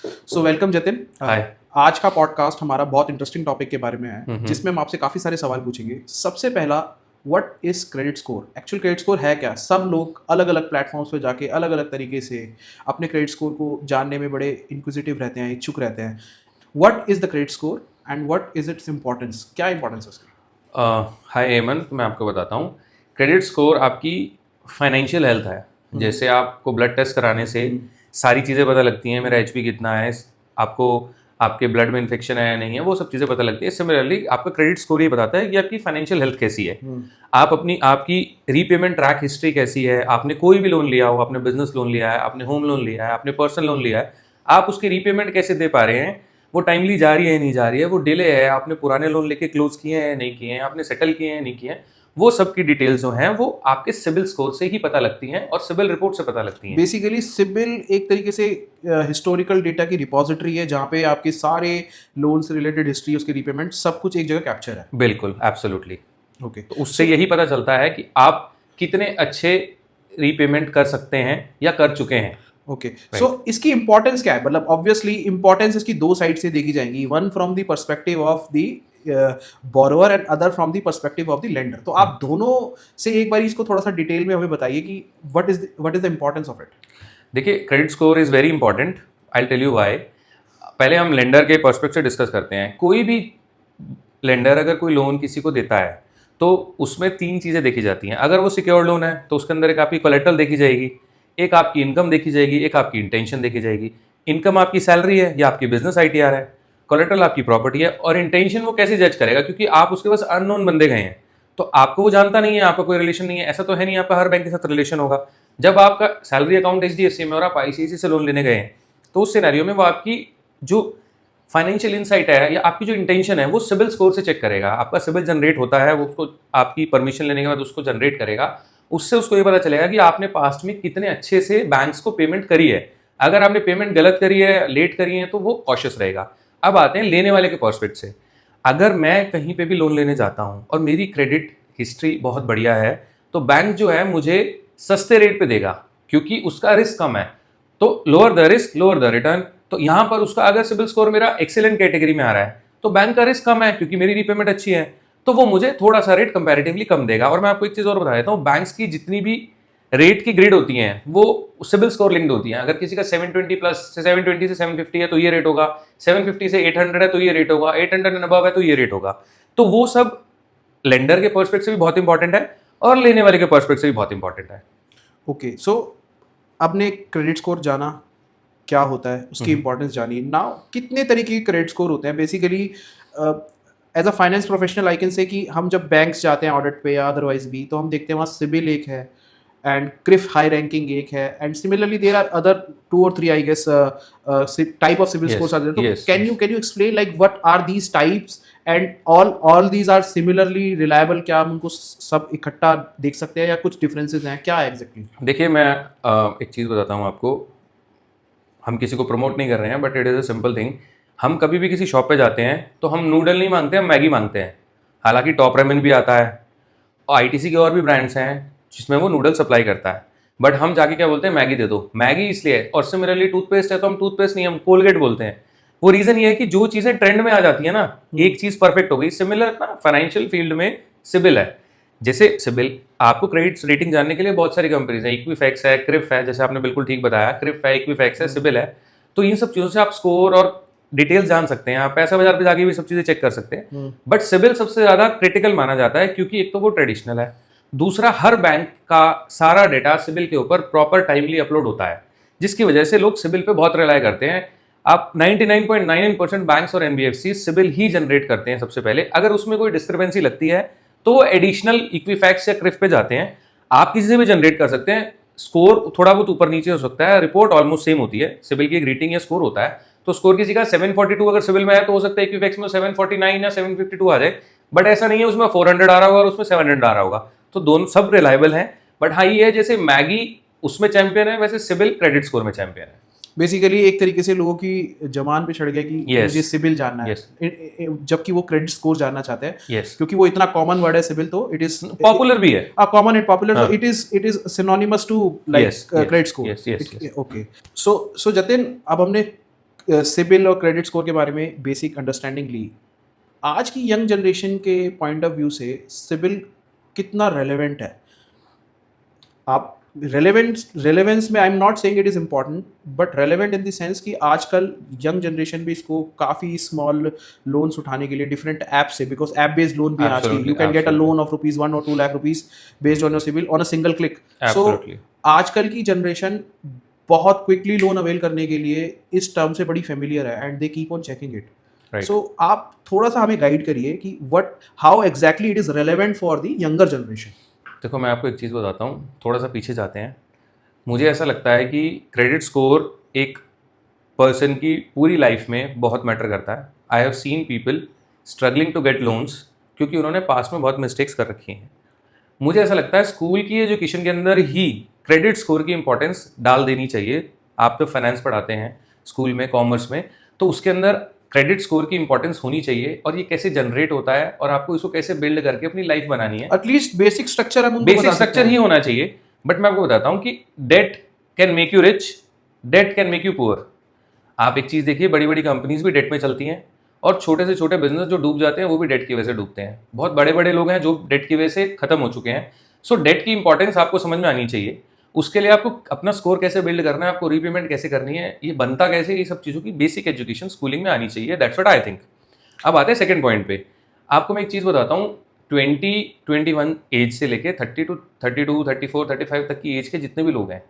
So welcome Jatin. हाय। आज का podcast हमारा बहुत इंटरेस्टिंग टॉपिक के बारे में है, हम्म। जिसमें हम आपसे काफ़ी सारे सवाल पूछेंगे। सबसे पहला, what is credit score? Actual credit score है क्या? सब लोग अलग अलग प्लेटफॉर्म्स पे जाके अलग अलग तरीके से अपने क्रेडिट स्कोर को जानने में बड़े इंक्विजिटिव रहते हैं, इच्छुक रहते हैं। What is the credit score and what is its importance? क्या इंपॉर्टेंस है उसकी? हाय एमन, मैं आपको बताता हूँ। क्रेडिट स्कोर आपकी फाइनेंशियल हेल्थ है। जैसे आपको ब्लड टेस्ट कराने से सारी चीज़ें पता लगती हैं, मेरा एचपी कितना है, आपको आपके ब्लड में इन्फेक्शन है या नहीं है, वो सब चीज़ें पता लगती है। सिमिलरली आपका क्रेडिट स्कोर ये बताता है कि आपकी फाइनेंशियल हेल्थ कैसी है, आपकी रीपेमेंट ट्रैक हिस्ट्री कैसी है, आपने कोई भी लोन लिया हो, आपने बिजनेस लोन लिया है, आपने होम लोन लिया है, आपने पर्सनल लोन लिया है, आप उसकी रीपेमेंट कैसे दे पा रहे हैं, वो टाइमली जा रही है नहीं जा रही है, वो डिले है, आपने पुराने लोन लेके क्लोज किए हैं नहीं किए हैं, आपने सेटल किए हैं नहीं किए हैं, वो सब की डिटेल्स जो हैं वो आपके सिबिल स्कोर से ही पता लगती हैं और सिबिल रिपोर्ट से पता लगती हैं। बेसिकली सिबिल एक तरीके से हिस्टोरिकल डेटा की रिपोजिटरी है, जहाँ पे आपके सारे लोन से रिलेटेड हिस्ट्री, उसके रीपेमेंट, सब कुछ एक जगह कैप्चर है। बिल्कुल, एब्सोल्युटली। ओके, तो उससे यही पता चलता है कि आप कितने अच्छे रीपेमेंट कर सकते हैं या कर चुके हैं। ओके, सो इसकी इंपॉर्टेंस क्या है? मतलब ऑब्वियसली इंपॉर्टेंस इसकी दो साइड से देखी जाएगी, one from the perspective of the borrower and other from the perspective of the lender. तो आप दोनों से एक बार इसको थोड़ा सा डिटेल में हमें बताइए कि what is the importance of it. देखिए, credit score is very important. I tell you why. पहले हम लेंडर के पर्सपेक्टिव से डिस्कस करते हैं। कोई भी लेंडर अगर कोई लोन किसी को देता है तो उसमें तीन चीज़ें देखी जाती हैं। अगर वो सिक्योर्ड लोन है तो उसके अंदर एक आपकी कोलेटरल देखी जाएगी, एक आपकी इनकम देखी जाएगी, एक आपकी इंटेंशन देखी जाएगी। इनकम आपकी सैलरी है या आपकी बिजनेस आईटीआर है, कोलेटरल आपकी प्रॉपर्टी है। और इंटेंशन वो कैसे जज करेगा, क्योंकि आप उसके पास अननोन बंदे गए हैं तो आपको वो जानता नहीं है, आपका कोई रिलेशन नहीं है। ऐसा तो है नहीं आपका हर बैंक के साथ रिलेशन होगा। जब आपका सैलरी अकाउंट एचडीएफसी में और आप आईसीआईसी से लोन लेने गए हैं तो उस सिनेरियो में वो आपकी जो फाइनेंशियल इनसाइट है या आपकी जो इंटेंशन है वो सिबिल स्कोर से चेक करेगा। आपका सिबिल जनरेट होता है, वो उसको आपकी परमिशन लेने के बाद उसको जनरेट करेगा। उससे उसको ये पता चलेगा कि आपने पास्ट में कितने अच्छे से बैंक्स को पेमेंट करी है। अगर आपने पेमेंट गलत करी है, लेट करी है, तो वो कॉशियस रहेगा। अब आते हैं लेने वाले के पर्सपेक्ट से। अगर मैं कहीं पे भी लोन लेने जाता हूँ और मेरी क्रेडिट हिस्ट्री बहुत बढ़िया है तो बैंक जो है मुझे सस्ते रेट पे देगा, क्योंकि उसका रिस्क कम है। तो lower the risk lower the return. तो यहाँ पर उसका अगर सिबिल स्कोर मेरा एक्सीलेंट कैटेगरी में आ रहा है तो बैंक का रिस्क कम है, क्योंकि मेरी रीपेमेंट अच्छी है, तो वो मुझे थोड़ा सा रेट कंपैरेटिवली कम देगा। और मैं आपको एक चीज़ और बता देता हूँ, बैंक्स की जितनी भी रेट की ग्रेड होती हैं वो सिबिल स्कोर लिंक्ड होती हैं। अगर किसी का 720 प्लस से 720 से 750 है तो ये रेट होगा, 750 से 800 है तो ये रेट होगा, 800 एंड अबव है तो ये रेट होगा। तो वो सब लेंडर के पर्सपेक्ट से भी बहुत इंपॉर्टेंट है और लेने वाले के पर्सपेक्ट से भी बहुत इंपॉर्टेंट है। ओके, सो आपने क्रेडिट स्कोर जाना क्या होता है, उसकी इंपॉर्टेंस जानी। नाउ कितने तरीके के क्रेडिट स्कोर होते हैं? Basically as a finance professional I can say कि हम जब बैंक्स जाते हैं ऑडिट पे या अदरवाइज भी, तो हम देखते हैं वहाँ सिबिल एक है एंड क्रिफ हाई रैंकिंग एक है, and similarly there are other 2 or 3 I guess type of CIBIL scores are there. तो can you explain like what are these types and all these are similarly reliable? क्या हम उनको सब इकट्ठा देख सकते हैं या कुछ डिफरेंसेस हैं? क्या है एग्जैक्टली? देखिए, मैं एक चीज़ बताता हूँ आपको। हम किसी को प्रमोट नहीं कर रहे हैं, but it is a simple thing. हम कभी भी किसी शॉप पे जाते हैं तो हम नूडल नहीं मांगते, हम मैगी मांगते हैं। हालांकि टॉप रेमन भी आता है और आईटीसी के और भी ब्रांड्स हैं जिसमें वो नूडल सप्लाई करता है, बट हम जाके क्या बोलते हैं, मैगी दे दो। मैगी इसलिए, और सिमिलरली टूथपेस्ट है तो हम टूथपेस्ट नहीं, हम कोलगेट बोलते हैं। वो रीज़न ये है कि जो चीज़ें ट्रेंड में आ जाती है ना, एक चीज़ परफेक्ट हो गई। सिमिलर ना फाइनेंशियल फील्ड में सिबिल है। जैसे सिबिल, आपको क्रेडिट रेटिंग जानने के लिए बहुत सारी कंपनीज है, इक्विफैक्स है, क्रिफ है, जैसे आपने बिल्कुल ठीक बताया, क्रिफ है, इक्विफैक्स है, सिबिल है। तो इन सब चीज़ों से आप स्कोर और डिटेल्स जान सकते हैं। आप पैसा बाजार पे जाके भी सब चीज़ें चेक कर सकते हैं। बट सिबिल सबसे ज़्यादा क्रिटिकल माना जाता है, क्योंकि एक तो वो ट्रेडिशनल है, दूसरा हर बैंक का सारा डेटा सिबिल के ऊपर प्रॉपर टाइमली अपलोड होता है, जिसकी वजह से लोग सिबिल पे बहुत रिलाय करते हैं। आप 99.99% बैंक्स और एनबीएफसी सिबिल ही जनरेट करते हैं सबसे पहले। अगर उसमें कोई डिस्क्रिपेंसी लगती है तो वो एडिशनल इक्विफैक्स या क्रिफ पे जाते हैं। आप किसी से भी जनरेट कर सकते हैं। स्कोर थोड़ा बहुत ऊपर नीचे हो सकता है, रिपोर्ट ऑलमोस्ट सेम होती है। सिबिल की एक रेटिंग या स्कोर होता है, तो स्कोर किसी का 742 अगर सिबिल में है तो हो सकता है इक्विफैक्स में 749 या 752 आ जाए। बट ऐसा नहीं है उसमें 400 आ रहा होगा और उसमें 700 आ रहा होगा। तो दोनों सब रिलायबल हैं। बट हाँ, ये है जैसे मैगी उसमें चैंपियन है, वैसे सिबिल क्रेडिट स्कोर में चैंपियन है। बेसिकली एक तरीके से लोगों की जमान पे चढ़ गया कि Yes. मुझे सिबिल जानना Yes. है, जबकि वो क्रेडिट स्कोर जानना चाहते हैं। Yes. क्योंकि वो इतना कॉमन वर्ड है सिबिल, तो इट इज पॉपुलर भी है। कॉमन एंड पॉपुलर, हाँ. so it is synonymous to like Yes, yes, credit score. yes, yes, yes. Okay. So Jatin, अब हमने सिबिल और क्रेडिट स्कोर के बारे में बेसिक अंडरस्टैंडिंग ली, आज की यंग जनरेशन के पॉइंट ऑफ व्यू से सिबिल कितना रेलेवेंट है? आप रेलेवेंस में आई am not saying it is important, but relevant in the sense कि आजकल यंग जनरेशन भी इसको काफ़ी स्मॉल लोन्स उठाने के लिए डिफरेंट ऐप से, बिकॉज ऐप बेस्ड लोन भी है आज की, Absolutely, you can get a absolutely. Loan of rupees 1 or 2 lakh rupees based on your CIBIL on a single click. So Absolutely. आजकल की जनरेशन बहुत क्विकली लोन अवेल करने के लिए इस टर्म से बड़ी फेमिलियर है and they keep on checking it. Right. सो आप थोड़ा सा हमें गाइड करिए कि what how exactly it is relevant for the younger generation. देखो मैं आपको एक चीज़ बताता हूँ, थोड़ा सा पीछे जाते हैं. मुझे ऐसा लगता है कि क्रेडिट स्कोर एक पर्सन की पूरी लाइफ में बहुत मैटर करता है. I have seen people struggling to get loans क्योंकि उन्होंने पास्ट में बहुत मिस्टेक्स कर रखी हैं. मुझे ऐसा लगता है स्कूल की एजुकेशन के अंदर ही क्रेडिट स्कोर की इंपॉर्टेंस डाल देनी चाहिए. आप तो फाइनेंस पढ़ाते हैं स्कूल में, कॉमर्स में, तो उसके अंदर क्रेडिट स्कोर की इंपॉर्टेंस होनी चाहिए और ये कैसे जनरेट होता है और आपको इसको कैसे बिल्ड करके अपनी लाइफ बनानी है. एटलीस्ट बेसिक स्ट्रक्चर हम उनको बेसिक बता सकते स्ट्रक्चर ही हैं. होना चाहिए. बट मैं आपको बताता हूँ कि date can make you rich, date can make you poor. आप एक चीज़ देखिए, बड़ी बड़ी कंपनीज भी डेट में चलती हैं और छोटे से छोटे बिजनेस जो डूब जाते हैं वो भी डेट की वजह से डूबते हैं. बहुत बड़े बड़े लोग हैं जो डेट की वजह से खत्म हो चुके हैं. सो डेट की इंपॉर्टेंस आपको समझ में आनी चाहिए. उसके लिए आपको अपना स्कोर कैसे बिल्ड करना है, आपको रीपेमेंट कैसे करनी है, ये बनता कैसे, ये सब चीज़ों की बेसिक एजुकेशन स्कूलिंग में आनी चाहिए. That's what I think. अब आते हैं सेकंड पॉइंट पे. आपको मैं एक चीज़ बताता हूँ. 20-21 एज से लेके 30 to 32, 34, 35 तक की एज के जितने भी लोग हैं,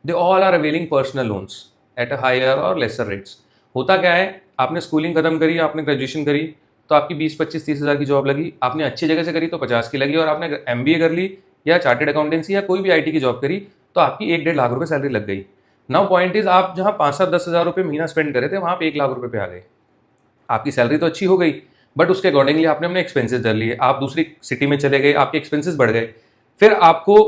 they all are availing personal loans at a higher और लेसर रेट्स. होता क्या है, आपने स्कूलिंग खत्म करी, आपने ग्रेजुएशन करी तो आपकी 20-25-30 हज़ार की जॉब लगी. आपने अच्छी जगह से करी तो 50 की लगी. और आपने MBA कर ली या चार्टेड अकाउंटेंसी या कोई भी IT की जॉब करी तो आपकी 1-1.5 लाख रुपये सैलरी लग गई. नाउ पॉइंट इज, आप जहाँ 5-7-10 हज़ार रुपये महीना स्पेंड करे थे वहाँ पे 1 लाख रुपये पे आ गए. आपकी सैलरी तो अच्छी हो गई बट उसके अकॉर्डिंगली आपने अपने एक्सपेंसेस कर लिए. आप दूसरी सिटी में चले गए, आपके एक्सपेंसेस बढ़ गए. फिर आपको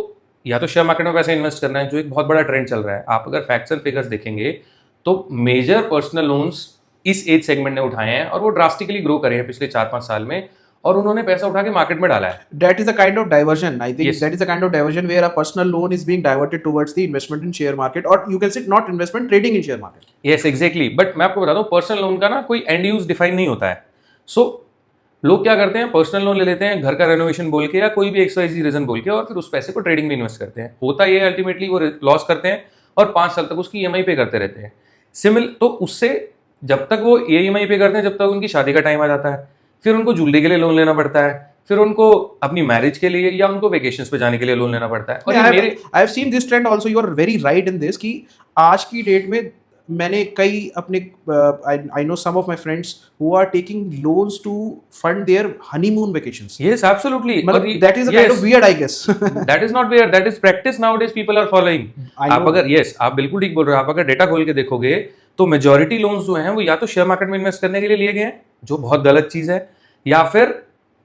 या तो शेयर मार्केट में पैसा इन्वेस्ट करना है जो एक बहुत बड़ा ट्रेंड चल रहा है. आप अगर फैक्ट्स एंड फिगर्स देखेंगे तो मेजर पर्सनल लोन्स इस एज सेगमेंट ने उठाए हैं और वो ड्रास्टिकली ग्रो करे हैं पिछले 4-5 साल में और उन्होंने पैसा उठा के मार्केट में डाला है. That is a kind of diversion. I think Yes. that is a kind of diversion where a personal loan is being diverted towards the investment in share market, or you can say not investment, trading in share market. Yes exactly. But मैं आपको बताता हूँ, personal loan का ना कोई and use define नहीं होता है. सो लोग क्या करते हैं, पर्सनल लोन ले लेते हैं घर का रेनोवेशन बोल के या कोई भी XYZ रीजन बोल के और फिर उस पैसे को ट्रेडिंग में इन्वेस्ट करते हैं. होता ये अल्टीमेटली वो लॉस करते हैं और 5 साल तक उसकी EMI पे करते रहते हैं. तो उससे जब तक वो EMI पे करते हैं जब तक उनकी शादी का टाइम आ जाता है, फिर उनको ज्वेलरी के लिए लोन लेना पड़ता है, फिर उनको अपनी मैरिज के लिए या उनको वेकेशंस पे जाने के लिए लोन लेना पड़ता है. और ये I have seen this trend also. You are very right in this कि आज की डेट में मैंने कई अपने I know some of my friends who are taking loans to fund their honeymoon vacations. Yes, absolutely. मतलब that is a kind of weird, I guess. That is not weird. That is practice nowadays people are following. I आप know. अगर आप बिल्कुल ठीक बोल रहे हो. आप अगर डेटा खोल के देखोगे तो मेजॉरिटी लोन्स जो हैं वो या तो शेयर मार्केट में इन्वेस्ट करने के लिए लिए गए हैं जो बहुत गलत चीज़ है, या फिर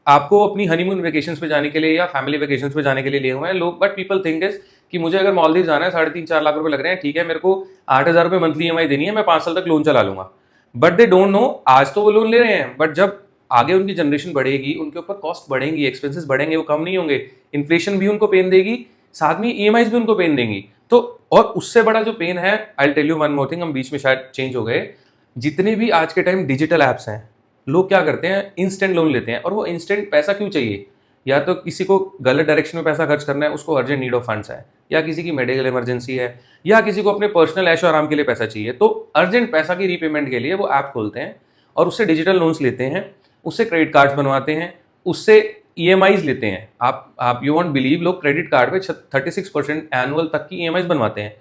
आपको अपनी हनीमून वेकेशंस पे जाने के लिए या फैमिली वेकेशंस पे जाने के लिए लिए हुए हैं लोग. बट पीपल थिंक इज कि मुझे अगर मालदीव जाना है 3.5-4 लाख रुपए लग रहे हैं, ठीक है, मेरे को 8,000 रुपये मंथली EMI देनी है, मैं 5 साल तक लोन चला लूंगा. बट दे डोंट नो, आज तो वो लोन ले रहे हैं बट जब आगे उनकी जनरेशन बढ़ेगी उनके ऊपर कॉस्ट बढ़ेंगी, एक्सपेंसेस बढ़ेंगे, वो कम नहीं होंगे. इन्फ्लेशन भी उनको पेन देगी, साथ में EMIs भी उनको पेन देंगी. तो और उससे बड़ा जो पेन है, I tell you one more thing, हम बीच में शायद चेंज हो गए. जितने भी आज के टाइम डिजिटल ऐप्स हैं, लोग क्या करते हैं, इंस्टेंट लोन लेते हैं. और वो इंस्टेंट पैसा क्यों चाहिए? या तो किसी को गलत डायरेक्शन में पैसा खर्च करना है, उसको अर्जेंट नीड ऑफ फंड्स है, या किसी की मेडिकल इमरजेंसी है, या किसी को अपने पर्सनल ऐशो आराम के लिए पैसा चाहिए. तो अर्जेंट पैसा की रीपेमेंट के लिए वो ऐप खोलते हैं और उससे डिजिटल लोन्स लेते हैं, उससे क्रेडिट कार्ड्स बनवाते हैं, उससे EMIs लेते हैं. आप यू वॉन्ट बिलीव, लोग क्रेडिट कार्ड पे 36% एनुअल तक की EMIs बनवाते हैं.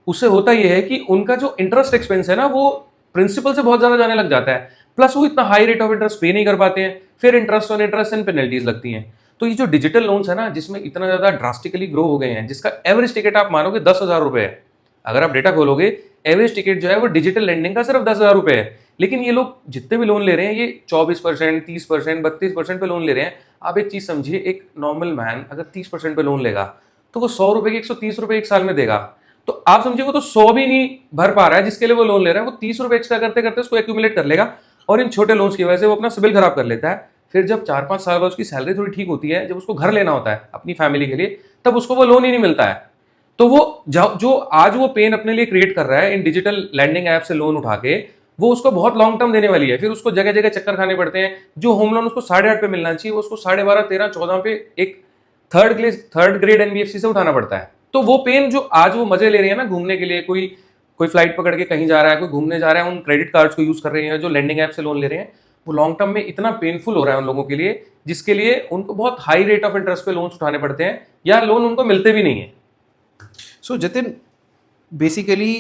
उससे होता यह है कि उनका जो इंटरेस्ट एक्सपेंस है ना वो प्रिंसिपल से बहुत ज़्यादा जाने लग जाता है. प्लस वो इतना हाई रेट ऑफ इंटरेस्ट पे नहीं कर पाते हैं, फिर interest on interest and penalties लगती हैं. तो ये जो डिजिटल लोन्स है ना, जिसमें इतना ज़्यादा ड्रास्टिकली ग्रो हो गए हैं, जिसका एवरेज टिकट आप मानोगे 10,000 रुपये है. अगर आप डेटा खोलोगे, एवरेज टिकट जो है वो डिजिटल लेंडिंग का सिर्फ 10,000 रुपये है. लेकिन ये लोग जितने भी लोन ले रहे हैं ये 24%, 30%, 32% पे लोन ले रहे हैं. आप एक चीज़ समझिए, एक नॉर्मल मैन अगर 30% पे लोन लेगा तो वो 100 रुपये के 130 रुपये एक साल में देगा. तो आप समझिए वो तो 100 भी नहीं भर पा रहा है जिसके लिए वो लोन ले रहा है. वो 30 रुपये एक्स्ट्रा करते करते उसको एक्यूमुलेट कर लेगा और इन छोटे लोन्स की वजह से वो अपना सिबिल खराब कर लेता है. फिर जब 4-5 साल बाद उसकी सैलरी थोड़ी ठीक होती है, जब उसको घर लेना होता है अपनी फैमिली के लिए, तब उसको वो लोन ही नहीं मिलता है. तो वो जो आज वो पेन अपने लिए क्रिएट कर रहा है इन डिजिटल लैंडिंग ऐप से लोन उठा के, वो उसको बहुत लॉन्ग टर्म देने वाली है, फिर उसको जगह जगह चक्कर खाने पड़ते हैं। जो होम लोन उसको 8.5 पे मिलना चाहिए वो उसको 12.5, 13, 14 पे एक थर्ड ग्रेड एनबीएफसी से उठाना पड़ता है। तो वो पेन जो आज वो मजे ले रहे हैं ना घूमने के लिए, कोई कोई फ्लाइट पकड़ के कहीं जा रहा है, कोई घूमने जा रहा है, उन क्रेडिट कार्ड्स को यूज कर रहे हैं, जो लेंडिंग ऐप से लोन ले रहे हैं, वो लॉन्ग टर्म में इतना पेनफुल हो रहा है उन लोगों के लिए, जिसके लिए उनको बहुत हाई रेट ऑफ इंटरेस्ट पे लोन्स उठाने पड़ते हैं, या लोन उनको मिलते भी नहीं है। सो जतिन, बेसिकली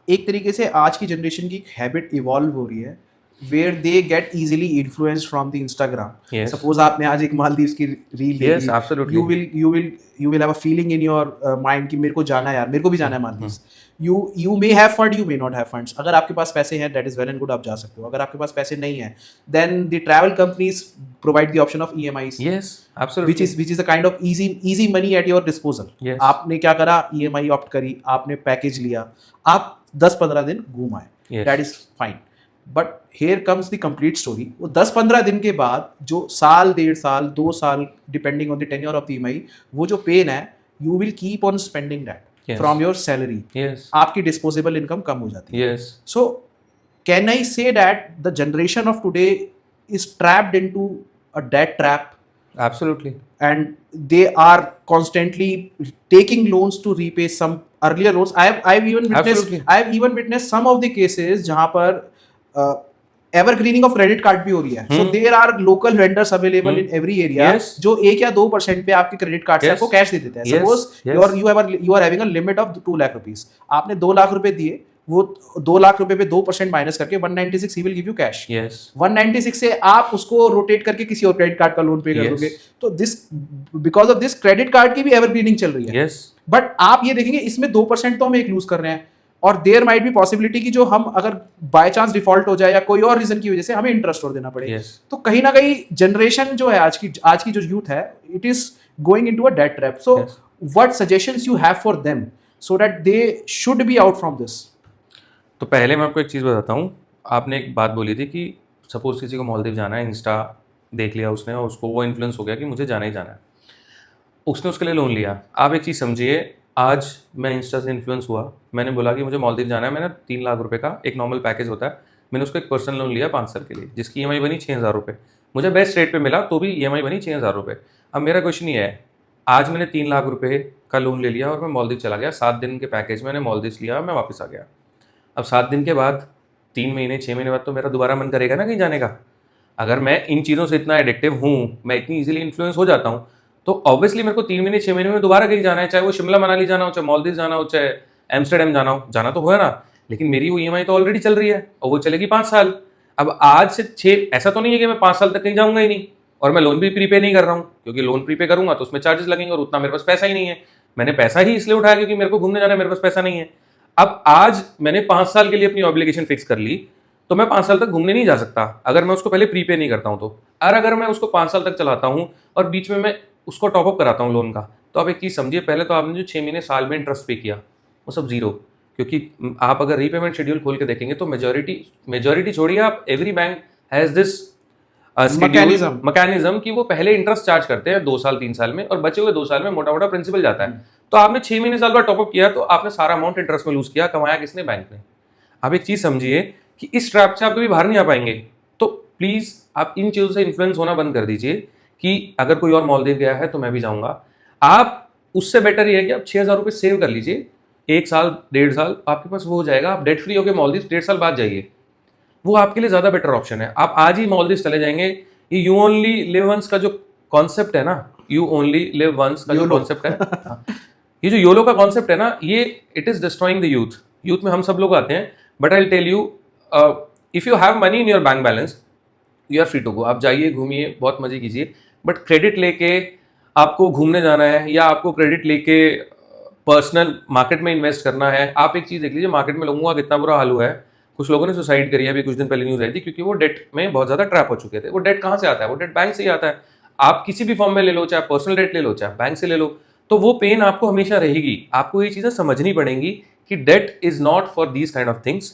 एक तरीके से आज की जनरेशन की हैबिट इवॉल्व हो रही है where they get easily influenced from the Instagram. Yes. Suppose आपने आज एक मालदीव्स की reel Yes, absolutely. You will have a feeling in your mind कि मेरे को जाना है यार, मेरे को भी जाना है Maldives. You may have fund, you may not have funds. अगर आपके पास पैसे हैं that is well and good, आप जा सकते हो। अगर आपके पास पैसे नहीं है then the travel companies provide the option of EMIs, Yes, absolutely. which is a kind of easy money at your disposal. Yes. आपने क्या करा, EMI ऑप्ट करी, आपने पैकेज लिया, आप 10-15 दिन घूम आए, Yes. That is fine. But here comes the complete story. वो 10-15 दिन के बाद जो साल, 1.5 साल, 2 साल, depending on the tenure of the EMI, वो जो पेन है, you will keep on spending that Yes. From your salary. Yes. आपकी डिस्पोजेबल इनकम कम हो जाती है। Yes. So, can I say that the generation of today is trapped into a debt trap, Absolutely. and they are constantly taking loans to repay some earlier loans? Absolutely. I have even witnessed some of the cases जहाँ पर evergreening of credit card भी हो रही है. So there are local vendors available in every area Yes. जो 1 या 2% पे आपके क्रेडिट कार्ड से Yes. आपको कैश दे देते हैं. Yes. Suppose Yes. you are having a limit of 2 lakh rupees. आपने 2 लाख रुपए दिए, वो 2 लाख रुपए पे 2% माइनस करके 196 he will give you cash. Yes. 196 से आप उसको रोटेट करके किसी और क्रेडिट कार्ड का लोन पे कर Yes. दोगे. तो this because of this credit card की भी एवरग्रीनिंग चल रही है. Yes. बट आप ये देखेंगे इसमें 2% तो हम एक लूज कर रहे हैं, और देयर माइट बी पॉसिबिलिटी कि जो हम अगर बाय चांस डिफॉल्ट हो जाए या कोई और रीजन की वजह से हमें इंटरेस्ट और देना पड़े. Yes. तो कहीं ना कहीं जनरेशन जो है आज की जो यूथ है, it is going into a debt trap. So Yes. What suggestions you have for them so that they should be out from this? तो पहले मैं आपको एक चीज़ बताता हूँ। आपने एक बात बोली थी कि सपोज किसी को मालदीव जाना है, इंस्टा देख लिया उसने और उसको वो इन्फ्लुएंस हो गया कि मुझे जाना ही जाना है, उसने उसके लिए लोन लिया। आप एक चीज़ समझिए, आज मैं इंस्टा से इन्फ्लुएंस हुआ, मैंने बोला कि मुझे मालदीव जाना है, मैंने 3 लाख रुपए का एक नॉर्मल पैकेज होता है, मैंने उसको एक पर्सनल लोन लिया 5 साल के लिए, जिसकी EMI बनी 6,000 रुपये। मुझे बेस्ट रेट पे मिला तो भी EMI बनी 6,000 रुपये। अब मेरा क्वेश्चन ये है, आज मैंने 3 लाख रुपये का लोन ले लिया और मैं मालदीव चला गया, 7 दिन के पैकेज मैंने मालदीव लिया, मैं वापस आ गया। अब 7 दिन के बाद 3 महीने 6 महीने बाद तो मेरा दोबारा मन करेगा ना कहीं जाने का। अगर मैं इन चीज़ों से इतना एडिक्टिव हूँ, मैं इतनी ईजिली इन्फ्लुएंस हो जाता हूँ, तो ऑब्वियसली मेरे को 3 महीने 6 महीने में दोबारा कहीं जाना है, चाहे वो शिमला मनाली जाना हो, चाहे मालदीव जाना हो, चाहे एम्स्टर्डम जाना हो, जाना तो है ना। लेकिन मेरी वो EMI तो ऑलरेडी चल रही है और वो चलेगी 5 साल। अब आज से 6, ऐसा तो नहीं है कि मैं 5 साल तक कहीं जाऊँगा ही नहीं, और मैं लोन भी प्रीपे नहीं कर रहा हूँ, क्योंकि लोन प्रीपे करूँगा तो उसमें चार्जेस लगेंगे और उतना मेरे पास पैसा ही नहीं है। मैंने पैसा ही इसलिए उठाया क्योंकि मेरे को घूमने जाना है, मेरे पास पैसा नहीं है। अब आज मैंने 5 साल के लिए अपनी ऑब्लिगेशन फिक्स कर ली, तो मैं 5 साल तक घूमने नहीं जा सकता अगर मैं उसको पहले प्रीपे नहीं करता हूँ तो। और अगर मैं उसको 5 साल तक चलाता हूँ और बीच में मैं उसको टॉपअप कराता हूँ लोन का, तो आप एक चीज़ समझिए, पहले तो आपने जो 6 महीने साल में इंटरेस्ट पे किया वो सब जीरो, क्योंकि आप अगर रीपेमेंट शेड्यूल खोल के देखेंगे तो मेजॉरिटी छोड़िए, आप every bank has this mechanism कि वो पहले इंटरेस्ट चार्ज करते हैं 2 साल 3 साल में, और बचे हुए 2 साल में मोटा मोटा प्रिंसिपल जाता है। तो आपने 6 महीने साल बाद टॉपअप किया तो आपने सारा अमाउंट इंटरेस्ट में लूज किया, कमाया किसने? बैंक ने। आप एक चीज़ समझिए कि इस ट्रैप से आप कभी बाहर नहीं आ पाएंगे। तो प्लीज़ आप इन चीज़ों से इन्फ्लुएंस होना बंद कर दीजिए कि अगर कोई और मालदीव गया है तो मैं भी जाऊँगा। आप उससे बेटर ये है कि आप 6,000 रुपये सेव कर लीजिए, 1 साल 1.5 साल आपके पास वो हो जाएगा, आप डेट फ्री होकर मालदीव 1.5 साल बाद जाइए, वो आपके लिए ज़्यादा बेटर ऑप्शन है। आप आज ही मालदीव चले जाएंगे। ये यू ओनली लिव वंस का जो कॉन्सेप्ट है ना, यू ओनली लिव वंस का जो कॉन्सेप्ट है, ये जो योलो का कॉन्सेप्ट है ना, ये it is destroying the youth में हम सब लोग आते हैं। But I will tell you, if you have money in your bank balance, you are free to go. आप जाइए, घूमिए, बहुत मजे कीजिए, बट क्रेडिट लेके आपको घूमने जाना है या आपको क्रेडिट लेके पर्सनल मार्केट में इन्वेस्ट करना है। आप एक चीज़ देख लीजिए, मार्केट में लोगों का कितना बुरा हाल हुआ है। कुछ लोगों ने सुसाइड करी है, अभी कुछ दिन पहले न्यूज़ आई थी, क्योंकि वो डेट में बहुत ज़्यादा ट्रैप हो चुके थे। वो डेट कहाँ से आता है? वो डेट बैंक से ही आता है। आप किसी भी फॉर्म में ले लो, चाहे पर्सनल डेट ले लो, चाहे बैंक से ले लो, तो वो पेन आपको हमेशा रहेगी। आपको ये चीज़ें समझनी पड़ेंगी कि debt is not for these kind of things.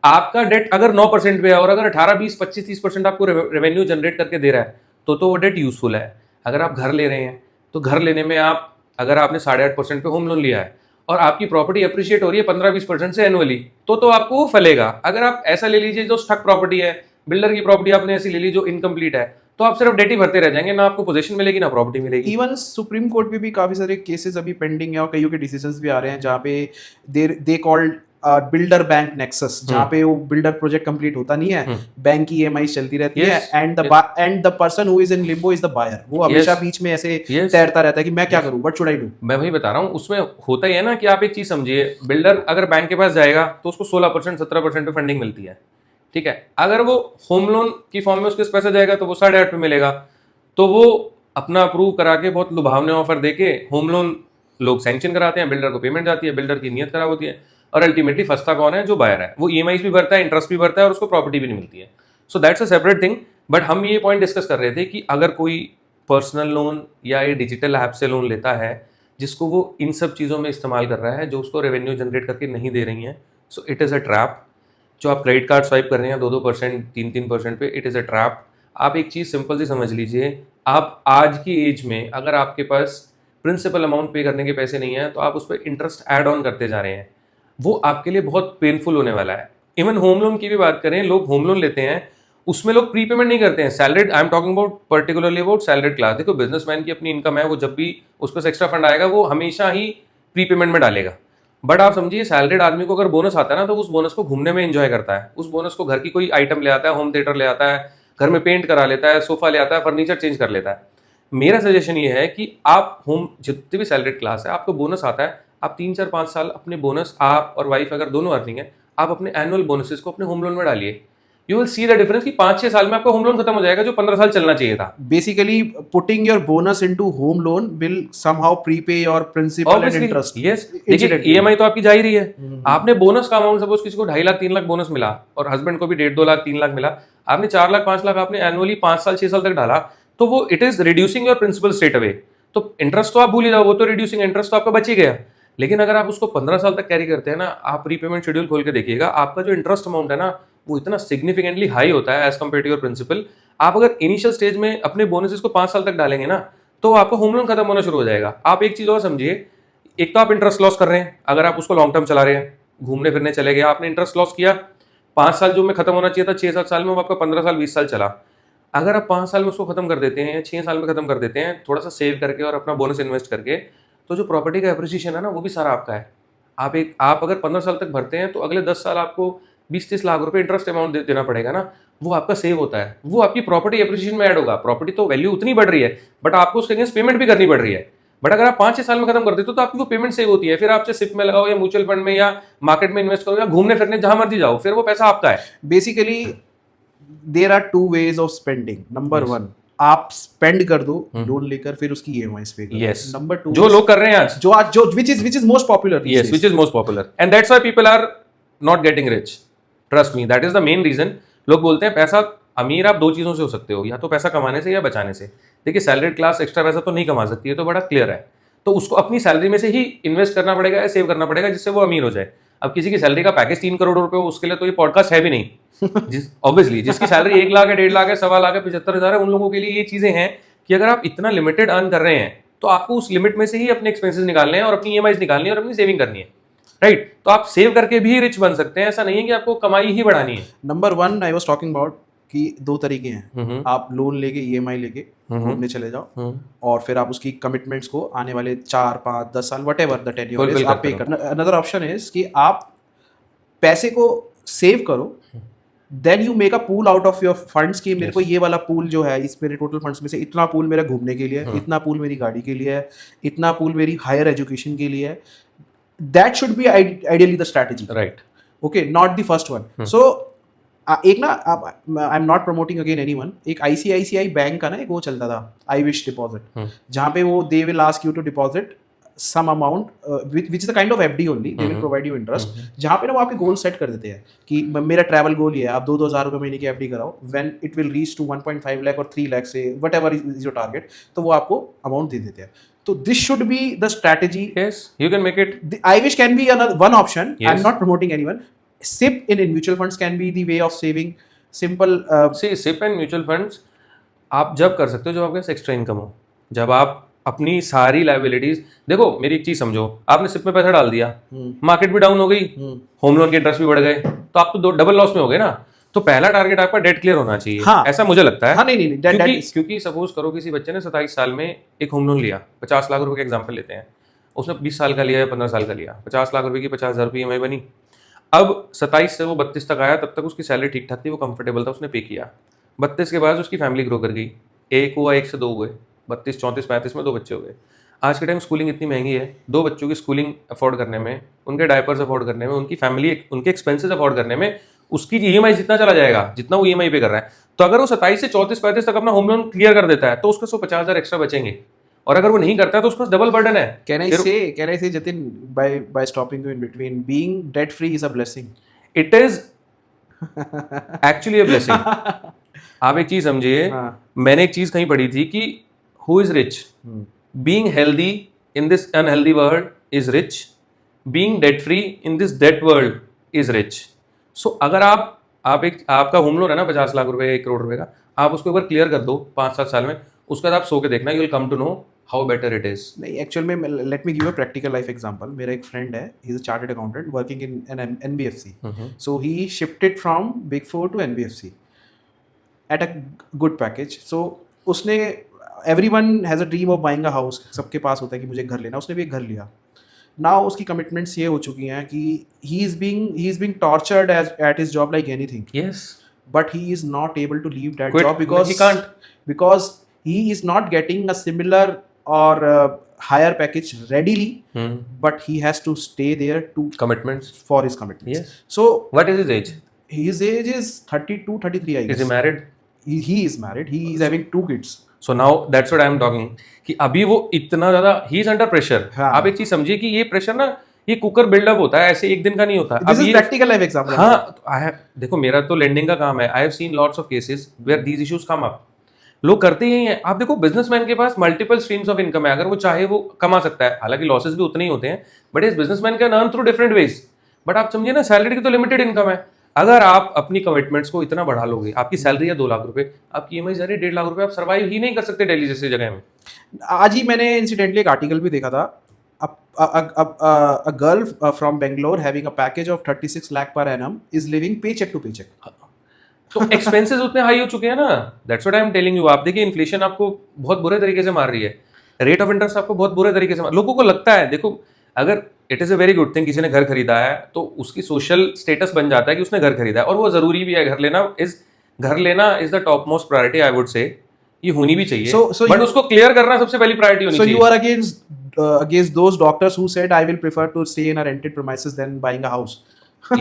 आपका डेट अगर 9% पे है और अगर 18, 20, 25, 30% आपको रेवेन्यू जनरेट करके दे रहा है, तो वो डेट यूजफुल है। अगर आप घर ले रहे हैं तो घर लेने में आप, अगर आपने 8.5% पे होम लोन लिया है और आपकी प्रॉपर्टी अप्रिशिएट हो रही है 15-20% से एनुअली, तो आपको वो फलेगा। अगर आप ऐसा ले लीजिए जो स्टक प्रॉपर्टी है, बिल्डर की प्रॉपर्टी आपने ऐसी ले ली जो इनकम्प्लीट है, तो आप सिर्फ डेट ही भरते रह जाएंगे, ना आपको पोजीशन मिलेगी ना प्रॉपर्टी मिलेगी। इवन सुप्रीम कोर्ट में भी काफी सारे केसेस अभी पेंडिंग है और कईयों के डिसीजंस भी आ रहे हैं जहाँ पे they called builder bank nexus, जहाँ पे वो बिल्डर प्रोजेक्ट कंप्लीट होता नहीं है, बैंक की ईएमआई चलती रहती है, Yes, and the person who is in limbo is the buyer. वो हमेशा Yes, बीच में ऐसे Yes. तैरता रहता है कि मैं क्या करूं, व्हाट शुड आई डू। मैं वही बता रहा हूँ, उसमें होता ही है ना कि आप एक चीज समझिए, बिल्डर अगर बैंक के पास जाएगा तो उसको 16% 17% पे फंडिंग मिलती है, ठीक है। अगर वो होम लोन की फॉर्म में उसके पैसा जाएगा तो वो 8.5 पे मिलेगा, तो वो अपना अप्रूव करा के बहुत लुभावने ऑफर देके होम लोन लोग सैंक्शन कराते हैं, बिल्डर को पेमेंट जाती है, बिल्डर की नीयत खराब होती है, और अल्टीमेटली फंसता कौन है? जो बायर है। वो ईएमआई भी भरता है, इंटरेस्ट भी भरता है, और उसको प्रॉपर्टी भी नहीं मिलती है। So that's a separate thing. But हम ये पॉइंट डिस्कस कर रहे थे कि अगर कोई पर्सनल लोन या ये डिजिटल ऐप से लोन लेता है जिसको वो इन सब चीज़ों में इस्तेमाल कर रहा है जो उसको रेवेन्यू जनरेट करके नहीं दे रही हैं, so it is a trap. जो आप क्रेडिट कार्ड स्वाइप कर रहे हैं 2-2%, 3-3% पे, इट इज़ अ ट्रैप। आप एक चीज़ सिंपल सी समझ लीजिए, आप आज की एज में अगर आपके पास प्रिंसिपल अमाउंट पे करने के पैसे नहीं है तो आप उस पर इंटरेस्ट ऐड ऑन करते जा रहे हैं, वो आपके लिए बहुत पेनफुल होने वाला है। इवन होम लोन की भी बात करें, लोग होम लोन लेते हैं, उसमें लोग प्री पेमेंट नहीं करते हैं। Salaried, I am talking about particularly about salaried class. देखो, बिजनेसमैन की अपनी इनकम है, वो जब भी उसको से एक्स्ट्रा फंड आएगा वो हमेशा ही प्री पेमेंट में डालेगा। बट आप समझिए, सैलरीड आदमी को अगर बोनस आता है ना, तो उस बोनस को घूमने में एंजॉय करता है, उस बोनस को घर की कोई आइटम ले आता है, होम थिएटर ले आता है, घर में पेंट करा लेता है, सोफा ले आता है, फर्नीचर चेंज कर लेता है। मेरा सजेशन ये है कि आप होम, जितनी भी सैलरीड क्लास है, आपको बोनस आता है, आप 3-4-5 साल अपने बोनस, आप और वाइफ अगर दोनों अर्निंग है, आप अपने एनुअल बोनसेस को अपने होम लोन में डालिए। You will see the difference कि 5-6 साल में आपका होम लोन खत्म हो जाएगा जो 15 साल चलना चाहिए था। Basically putting your bonus into home loan will somehow prepay your principal and interest. Yes, देखिए ईएमआई तो आपकी जा ही रही है। आपने बोनस का अमाउंट, सपोज किसी को 2.5 लाख 3 लाख बोनस मिला और हस्बैंड को भी 1.5-2 लाख 3 लाख मिला, आपने 4 लाख 5 लाख आपने एनुअली 5 साल 6 साल तक डाला, तो वो it is reducing your principal straight away. तो इंटरेस्ट तो आप भूल ही जाओ, वो तो रिड्यूसिंग इंटरेस्ट तो आपका बच ही गया। लेकिन अगर आप उसको 15 साल तक कैरी करते हैं ना, आप रीपेमेंट शेड्यूल खोल के देखिएगा, आपका जो इंटरेस्ट अमाउंट है ना, वो इतना सिग्निफिकेंटली हाई होता है as compare to your principal. आप अगर इनिशियल स्टेज में अपने बोनसेस को 5 साल तक डालेंगे ना, तो आपका होम लोन खत्म होना शुरू हो जाएगा। आप एक चीज और समझिए, एक तो आप इंटरेस्ट लॉस कर रहे हैं, अगर आप उसको लॉन्ग टर्म चला रहे हैं, घूमने फिरने चले गए, आपने इंटरेस्ट लॉस किया, 5 साल जो में खत्म होना चाहिए था 6-7 साल में, वो आपका 15 साल 20 साल चला। अगर आप 5 साल में उसको खत्म कर देते हैं, 6 साल में खत्म कर देते हैं, थोड़ा सा सेव करके और अपना बोनस इन्वेस्ट करके, तो जो प्रॉपर्टी का एप्रिसिएशन है ना, वो भी सारा आपका है। आप अगर 15 साल तक भरते हैं तो अगले 10 साल आपको 20-30 लाख रुपए इंटरेस्ट अमाउंट देना पड़ेगा ना, वो आपका सेव होता है, वो आपकी प्रॉपर्टी एप्रिसिएशन में ऐड होगा। प्रॉपर्टी तो वैल्यू उतनी बढ़ रही है, बट आपको उसके अगेंस्ट पेमेंट भी करनी पड़ रही है। बट अगर आप 5-6 साल में खत्म कर देते हो तो आपकी वो पेमेंट सेव होती है। फिर आप चाहे सिप में लगाओ या म्यूचुअल फंड में या मार्केट में इन्वेस्ट करो या घूमने फिरने जहां मर्जी जाओ, फिर वो पैसा आपका है। Basically there are two ways of spending. Number one, आप स्पेंड कर दो लोन लेकर, फिर उसकी ईएमआई पे करो। यस, नंबर टू, जो लोग कर रहे हैं आज, जो which is most popular these yes, days. which is most popular, and that's why people are not getting rich. Trust me, that is the main reason. लोग बोलते हैं पैसा, अमीर आप दो चीज़ों से हो सकते हो, या तो पैसा कमाने से या बचाने से। देखिए, सैलरीड क्लास एक्स्ट्रा पैसा तो नहीं कमा सकती है, तो बड़ा क्लियर है। तो उसको अपनी सैलरी में से ही इन्वेस्ट करना पड़ेगा या सेव करना पड़ेगा, जिससे वो अमीर हो जाए। अब किसी की सैलरी का पैकेज 3 करोड़ रुपए हो, उसके लिए तो ये पॉडकास्ट है भी नहीं। ऑब्वियसली जिसकी सैलरी 1 लाख है, 1.5 लाख है, 1.25 लाख है, 75,000 है, उन लोगों के लिए ये चीज़ें हैं कि अगर आप इतना लिमिटेड अर्न कर रहे हैं तो आपको उस लिमिट में से ही अपने एक्सपेंसेस निकालने हैं और अपनी ईएमआईज निकालनी है और अपनी सेविंग करनी है, राइट। तो आप सेव करके भी रिच बन सकते हैं, ऐसा नहीं है कि आपको कमाई ही बढ़ानी है। Number one I was talking about कि 2 तरीके हैं। आप लोन लेके ईएमआई लेके घूमने चले जाओ और फिर आप उसकी कमिटमेंट्स को आने वाले 4-5-10 साल व्हाटएवर द टेन्योर इज आप पे करना। अनदर ऑप्शन इज कि आप पैसे को सेव करो, then you make a pool out of your funds कि मेरे को ये वाला पूल जो है, इस मेरे टोटल फंड्स में से इतना पूल मेरा घूमने के लिए है, इतना पूल मेरी गाड़ी के लिए है, इतना पूल मेरी हायर एजुकेशन के लिए है। That should be ideally the strategy, right? Okay, not the first one. So एक ना, I am not promoting again anyone, एक आईसीआईसीआई बैंक का ना एक वो चलता था, आई विश डिपॉजिट, जहाँ पे वो they will ask you to deposit some amount which is the kind of FD only, they will provide you interest, जहाँ पे ना वो आपके गोल सेट कर देते हैं कि मेरा ट्रैवल गोल ये है, आप 2-2 हज़ार रुपये महीने की एफडी कराओ, when it will reach to 1.5 lakh और 3 लाख से whatever is your target, तो वो आपको अमाउंट दे देते हैं। तो this should be the strategy. Yes, you can make it. I wish can be one option. Yes. I'm not promoting anyone. SIP in mutual funds can be the way of saving. Simple. See, SIP and mutual funds आप जब कर सकते हो जब आपके पास extra income हो। जब आप अपनी सारी लाइबिलिटीज देखो। मेरी एक चीज समझो, आपने सिप में पैसा डाल दिया, मार्केट भी डाउन हो गई, होम लोन के इंटरेस्ट भी बढ़ गए, तो आप तो डबल लॉस में हो गए ना। तो पहला टारगेट आपका डेट क्लियर होना चाहिए। हाँ, ऐसा मुझे लगता है। हाँ, नहीं, क्योंकि सपोज करो किसी बच्चे ने 27 साल में एक होम लोन लिया, 50 लाख रुपए का एग्जाम्पल लेते हैं, उसने 20 साल का लिया या 15 साल का लिया, 50 लाख रुपए की 50,000 रुपये EMI बनी। अब 27 से वो 32 तक आया, तब तक उसकी सैलरी ठीक ठाक थी, वो कंफर्टेबल था, उसने पे किया। 32 के बाद उसकी फैमिली ग्रो कर गई, एक हुआ, एक से दो हुए, 32, 34, 35 में 2 बच्चे हो गए। आज के टाइम स्कूलिंग इतनी महंगी है, 2 बच्चों की स्कूलिंग अफोर्ड करने में, उनके डायपर्स अफोर्ड करने में, उनकी फैमिली उनके एक्सपेंसेस अफोर्ड करने में उसकी EMI जितना चला जाएगा जितना वो EMI पे कर रहा है। तो अगर वो 27 से 34-35 तक अपना होम लोन क्लियर कर देता है तो उसके 150,000 एक्स्ट्रा बचेंगे, और अगर वो नहीं करता है तो उसके पास डबल बर्डन है। Can I say, Jatin, by stopping you in between, being debt free is a blessing. It is actually a blessing. आप एक चीज समझिए, मैंने एक चीज कहीं पढ़ी थी कि who is rich, being healthy in this unhealthy world is rich, being debt free in this debt world is rich. So अगर आपका होम लोन है ना 50 लाख रुपए, 1 करोड़ रुपए का, आप उसको एक बार क्लियर कर दो 5-7 साल में, उसके बाद आप सो के देखना, you will come to know how better it is. नहीं, एक्चुअल में let me give a practical life example. मेरा एक फ्रेंड है, he is a chartered accountant working in an NBFC. So he shifted from Big Four to NBFC at a good package. So उसने, everyone has a dream of buying a house, सबके पास होता है कि मुझे घर लेना, उसने भी एक घर लिया। Now उसकी कमिटमेंट्स ये हो चुकी हैं कि he is being tortured at his job like anything. Yes. But he is not able to leave that Quit. job because He can't. because he is not getting a similar or higher package readily, but he has to stay there to Commitments. for his commitments. Yes. So What is his age? his age is 32, 33, I guess. Is he married? He is married. He is having 2 kids. So now that's what I am talking कि अभी वो इतना ज्यादा he is under pressure. हाँ. आप एक चीज समझिए कि ये प्रेशर ना, ये कुकर बिल्डअप होता है, ऐसे एक दिन का नहीं होता। This is practical life example. हाँ, देखो मेरा तो लेंडिंग का काम है। I have seen lots of cases where these issues come up. लोग करते ही हैं। आप देखो बिजनेसमैन के पास मल्टीपल स्ट्रीम्स ऑफ इनकम है, अगर वो चाहे वो कमा सकता है, हालांकि लॉसेस भी उतने ही होते हैं, बट इस businessman can earn through different ways. But आप समझिए ना, सैलरी की तो लिमिटेड इनकम है। अगर आप अपनी कमिटमेंट्स को इतना बढ़ा लोगे, आपकी सैलरी है 2 लाख रुपए, आपकी EMI जा रही है 1.5 लाख रुपए, आप सर्वाइव ही नहीं कर सकते दिल्ली जैसी जगह में। आज ही मैंने इंसिडेंटली एक आर्टिकल भी देखा था। A girl from Bangalore having a package of 36 lakh per annum is living paycheck to paycheck. तो एक्सपेंसेस उतने हाई हो चुके हैं ना। That's what I am telling you. आप देखिए इन्फ्लेशन आपको बहुत बुरे तरीके से मार रही है, रेट ऑफ इंटरेस्ट आपको बहुत बुरे तरीके से लोगों को लगता है। देखो अगर it is a very good thing, किसी ने घर खरीदा है तो उसकी सोशल स्टेटस बन जाता है कि उसने घर खरीदा है, और वो जरूरी भी है। घर लेना is the top most priority, I would say. ये होनी भी चाहिए, बट उसको क्लियर करना सबसे पहली प्रायोरिटी होनी चाहिए। So you are against those doctors who said I will prefer to stay in a rented premises than buying a house.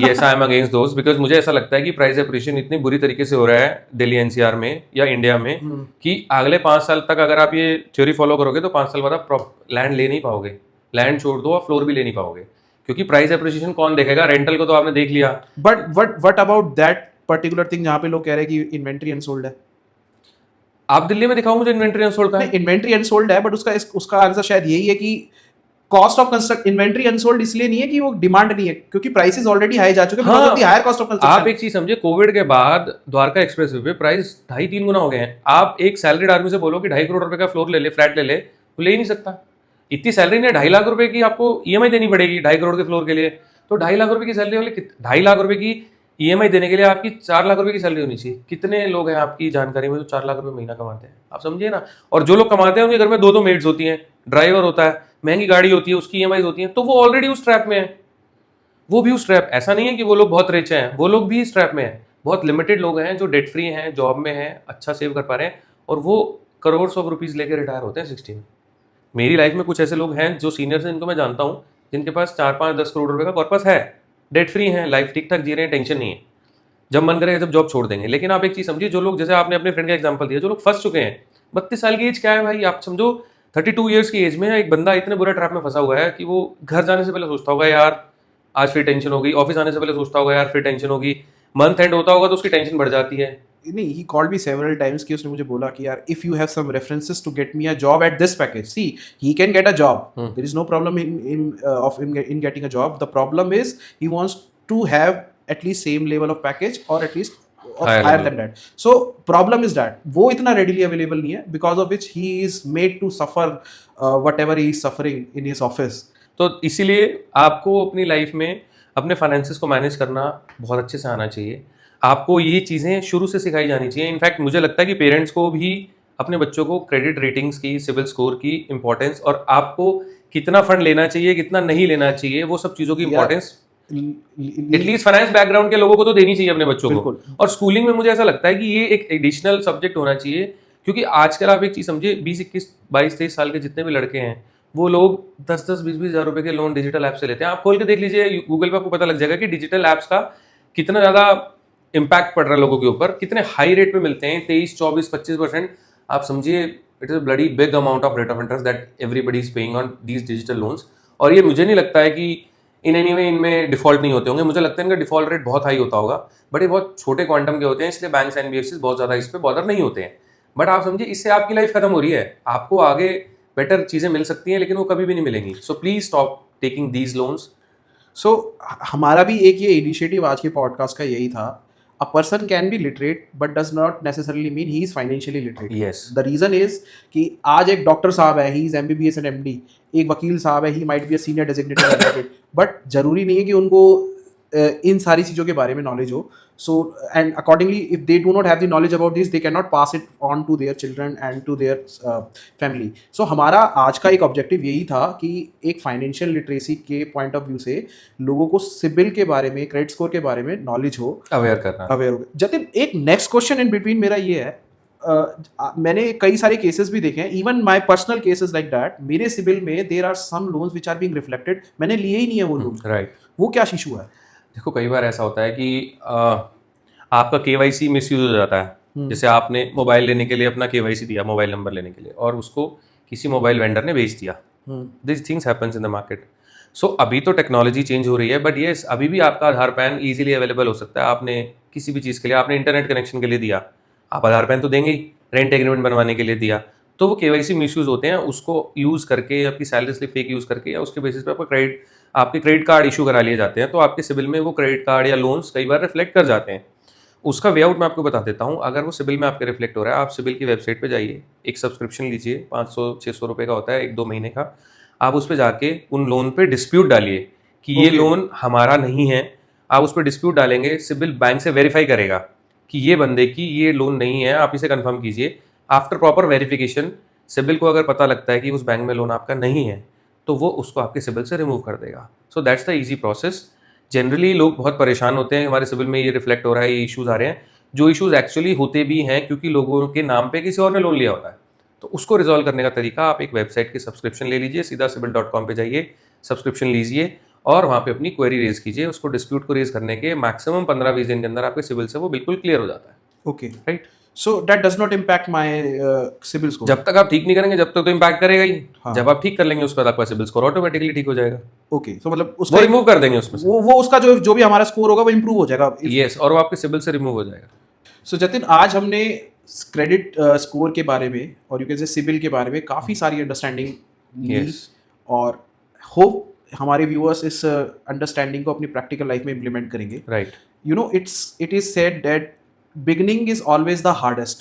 Yes, I am against those because मुझे ऐसा लगता है कि प्राइस एप्रिशिएशन इतनी बुरी तरीके से हो रहा है दिल्ली NCR में या इंडिया में कि अगले 5 साल तक अगर आप ये थ्योरी फॉलो करोगे तो 5 साल बाद आप लैंड ले नहीं पाओगे। लैंड छोड़ दो, आप फ्लोर भी ले नहीं पाओगे, क्योंकि प्राइस एप्रिशिएशन कौन देखेगा? रेंटल को तो आपने देख लिया। But what about that particular thing जहाँ पे लोग कह रहे हैं कि इन्वेंट्री अनसोल्ड है? आप दिल्ली में दिखाओ मुझे इन्वेंट्री अनसोल्ड का। इन्वेंट्री अनसोल्ड है, बट उसका आंसर शायद यही है कि cost of construct inventory unsold इसलिए नहीं है कि वो डिमांड नहीं है, क्योंकि प्राइसेस ऑलरेडी हाई जा चुके हैं because of the higher cost of construction. आप एक चीज समझिए, कोविड के बाद द्वारका एक्सप्रेसवे पे प्राइस 2.5-3 गुना हो गए हैं। आप एक सैलरीड आदमी से बोलो कि 2.5 करोड़ रुपए का फ्लोर ले ले, फ्लैट ले ले, तो ले ही नहीं सकता। इतनी सैलरी ने 2.5 लाख रुपए की आपको EMI देनी पड़ेगी 2.5 करोड़ के फ्लोर के लिए। तो 2.5 लाख रुपए की सैलरी वाले 2.5 लाख रुपए की EMI देने के लिए आपकी 4 लाख रुपए की सैलरी होनी चाहिए। कितने लोग हैं आपकी जानकारी में जो 4 लाख रुपए महीना कमाते हैं? आप समझिए ना। और जो लोग कमाते हैं उनके घर में 2-2 मेड्स होती हैं, ड्राइवर होता है, महंगी गाड़ी होती है, उसकी EMI होती है, तो वो ऑलरेडी उस ट्रैप में है। वो भी उस ट्रैप, ऐसा नहीं है कि वो लोग बहुत रिच हैं, वो लोग भी इस ट्रैप में हैं। बहुत लिमिटेड लोग हैं जो डेट फ्री हैं, जॉब में हैं, अच्छा सेव कर पा रहे हैं, और वो करोड़ ऑफ रुपीज़ लेके रिटायर होते हैं 60 में। मेरी लाइफ में कुछ ऐसे लोग हैं जो सीनियर्स हैं, जिनको मैं जानता हूँ, जिनके पास 4-5-10 करोड़ रुपए का कॉर्पस है, डेट फ्री हैं, लाइफ ठीक ठाक जी रहे हैं, टेंशन नहीं है। जब मन करेगा जब जॉब छोड़ देंगे। लेकिन आप एक चीज़ समझिए, जो लोग, जैसे आपने अपने फ्रेंड का एग्जांपल दिया, जो लोग फंस चुके हैं, 32 साल की एज क्या है भाई? आप समझो 32 ईयर्स की एज में एक बंदा इतने बुरे ट्रैप में फंसा हुआ है कि वो घर जाने से पहले सोचता होगा यार आज फिर टेंशन होगी, ऑफिस आने से पहले सोचता होगा यार फिर टेंशन होगी, मंथ एंड होता होगा तो उसकी टेंशन बढ़ जाती है। नहीं, he called me several times कि उसने मुझे बोला कि यार if you have some references to get me a job at this package, see he can get a job, there is no problem in getting a job. The problem is he wants to have at least same level of package or at least higher than that. So problem is that वो इतना readily available नहीं है, because of which he is made to suffer whatever he is suffering in his office. तो इसीलिए आपको अपनी life में अपने फाइनेंसेस को मैनेज करना बहुत अच्छे से आना चाहिए. आपको ये चीज़ें शुरू से सिखाई जानी चाहिए. इनफैक्ट मुझे लगता है कि पेरेंट्स को भी अपने बच्चों को क्रेडिट रेटिंग्स की, सिविल स्कोर की इंपॉर्टेंस और आपको कितना फंड लेना चाहिए, कितना नहीं लेना चाहिए, वो सब चीज़ों की इंपॉर्टेंस एटलीस्ट फाइनेंस बैकग्राउंड के लोगों को तो देनी चाहिए अपने बच्चों को. और स्कूलिंग में मुझे ऐसा लगता है कि ये एक एडिशनल सब्जेक्ट होना चाहिए, क्योंकि आजकल आप एक चीज़ समझिए, 20, 21, 22, 23 साल के जितने भी लड़के हैं वो लोग 10-10, 20-20 हज़ार रुपए के लोन डिजिटल ऐप से लेते हैं. आप खोल के देख लीजिए गूगल पे, आपको पता लग जाएगा कि डिजिटल ऐप्स का कितना ज़्यादा इम्पैक्ट पड़ रहा है लोगों के ऊपर, कितने हाई रेट पे मिलते हैं, 23, 24, 25%. आप समझिए it is a bloody big amount of rate of interest that everybody is paying on these digital loans. और ये मुझे नहीं लगता है कि इन एनी वे इनमें डिफॉल्ट नहीं होते होंगे. मुझे लगता है इनका डिफॉल्ट रेट बहुत हाई होता होगा, बट ये बहुत छोटे क्वांटम के होते हैं, इसलिए बैंक्स एनबीएफसी बहुत ज़्यादा इस पर बॉदर नहीं होते हैं. बट आप समझिए इससे आपकी लाइफ खत्म हो रही है. आपको आगे बेटर चीज़ें मिल सकती हैं, लेकिन वो कभी भी नहीं मिलेंगी. So please stop taking these loans. So हमारा भी एक ये इनिशिएटिव आज के पॉडकास्ट का यही था. A person can be literate but does not necessarily mean he is financially literate. Yes. The reason is कि आज एक डॉक्टर साहब है, he is MBBS and MD, एक वकील साहब है, he might be a senior designated advocate, but जरूरी नहीं है कि उनको इन सारी चीज़ों के बारे में नॉलेज हो. So and accordingly if they do not have the knowledge about this, they can not pass it on to their children and to their family. So हमारा आज का एक ऑब्जेक्टिव यही था कि एक फाइनेंशियल लिटरेसी के पॉइंट ऑफ व्यू से लोगों को सिबिल के बारे में, क्रेडिट स्कोर के बारे में नॉलेज हो, अवेयर करना. अवेयर हो. जतिन, एक नेक्स्ट क्वेश्चन इन बिटवीन मेरा ये है, मैंने कई सारे केसेस भी देखे हैं, even my personal cases like that. मेरे सिबिल में there are some loans which are being reflected, मैंने लिए ही नहीं है वो लोन. राइट. वो क्या इशू है? देखो कई बार ऐसा होता है कि आपका केवाईसी मिसयूज हो जाता है. जैसे आपने मोबाइल लेने के लिए अपना केवाईसी दिया, मोबाइल नंबर लेने के लिए, और उसको किसी मोबाइल वेंडर ने बेच दिया. This things happens in the market. So अभी तो टेक्नोलॉजी चेंज हो रही है, बट येस अभी भी आपका आधार पैन ईजिली अवेलेबल हो सकता है. आपने किसी भी चीज़ के लिए, आपने इंटरनेट कनेक्शन के लिए दिया, आप आधार पैन तो देंगे ही. रेंट एग्रीमेंट बनवाने के लिए दिया, तो वो केवाईसी मिसयूज होते हैं. उसको यूज़ करके, आपकी सैलरी स्लिप फेक यूज़ करके, या उसके बेसिस पे आपके क्रेडिट कार्ड इशू करा लिए जाते हैं. तो आपके सिबिल में वो क्रेडिट कार्ड या लोन्स कई बार रिफ्लेक्ट कर जाते हैं. उसका वे आउट मैं आपको बता देता हूँ. अगर वो सिबिल में आपके रिफ्लेक्ट हो रहा है, आप सिबिल की वेबसाइट पे जाइए, एक सब्सक्रिप्शन लीजिए, 500-600 रुपये का होता है, 1-2 महीने का. आप उस पर जाके उन लोन पे डिस्प्यूट डालिए कि ये लोन हमारा नहीं है. आप उस पर डिस्प्यूट डालेंगे, सिबिल बैंक से वेरीफाई करेगा कि ये बंदे की ये लोन नहीं है, आप इसे कन्फर्म कीजिए. आफ्टर प्रॉपर वेरिफिकेशन, सिबिल को अगर पता लगता है कि उस बैंक में लोन आपका नहीं है, तो वो उसको आपके सिबिल से रिमूव कर देगा. So that's the easy process. Generally लोग बहुत परेशान होते हैं, हमारे सिबिल में ये रिफ्लेक्ट हो रहा है, ये इश्यूज आ रहे हैं. जो इश्यूज एक्चुअली होते भी हैं क्योंकि लोगों के नाम पे किसी और ने लोन लिया होता है. तो उसको रिजॉल्व करने का तरीका, आप एक वेबसाइट की सब्सक्रिप्शन ले लीजिए, सीधा cibil.com पे जाइए, सब्सक्रिप्शन लीजिए और वहाँ पे अपनी क्वेरी रेज कीजिए. उसको डिस्प्यूट को रेज करने के मैक्सिमम 15-20 दिन के अंदर आपके सिबिल से वो बिल्कुल क्लियर हो जाता है. Okay, right. So that does not impact my CIBIL score. जब तक आप ठीक नहीं करेंगे, जब तक तो इम्पैक्ट करेगा ही. जब आप ठीक कर लेंगे, उसके बाद आपका सिबिल स्कोर ऑटोमेटिकली ठीक हो जाएगा. ओके, सो मतलब उसको रिमूव कर देंगे उसमें से. वो उसका जो भी हमारा स्कोर होगा वो इंप्रूव हो जाएगा. यस, और वो आपके सिबिल से रिमूव हो जाएगा. सो जतिन, आज हमने क्रेडिट स्कोर के बारे में और यू कैन से सिबिल के बारे में काफ़ी सारी अंडरस्टैंडिंग ली. और होप हमारे व्यूअर्स इस अंडरस्टैंडिंग को अपनी प्रैक्टिकल लाइफ में इम्प्लीमेंट करेंगे. Right. You know, it is said that beginning is always the hardest,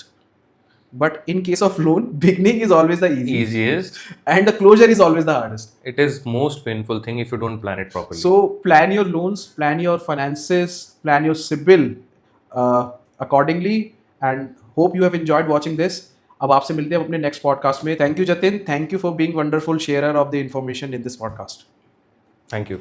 but in case of loan, beginning is always the easiest and the closure is always the hardest. It is most painful thing if you don't plan it properly. So plan your loans, plan your finances, plan your sibil accordingly, and hope you have enjoyed watching this. अब आपसे मिलते हैं अपने next podcast में. Thank you Jatin, thank you for being wonderful sharer of the information in this podcast. Thank you.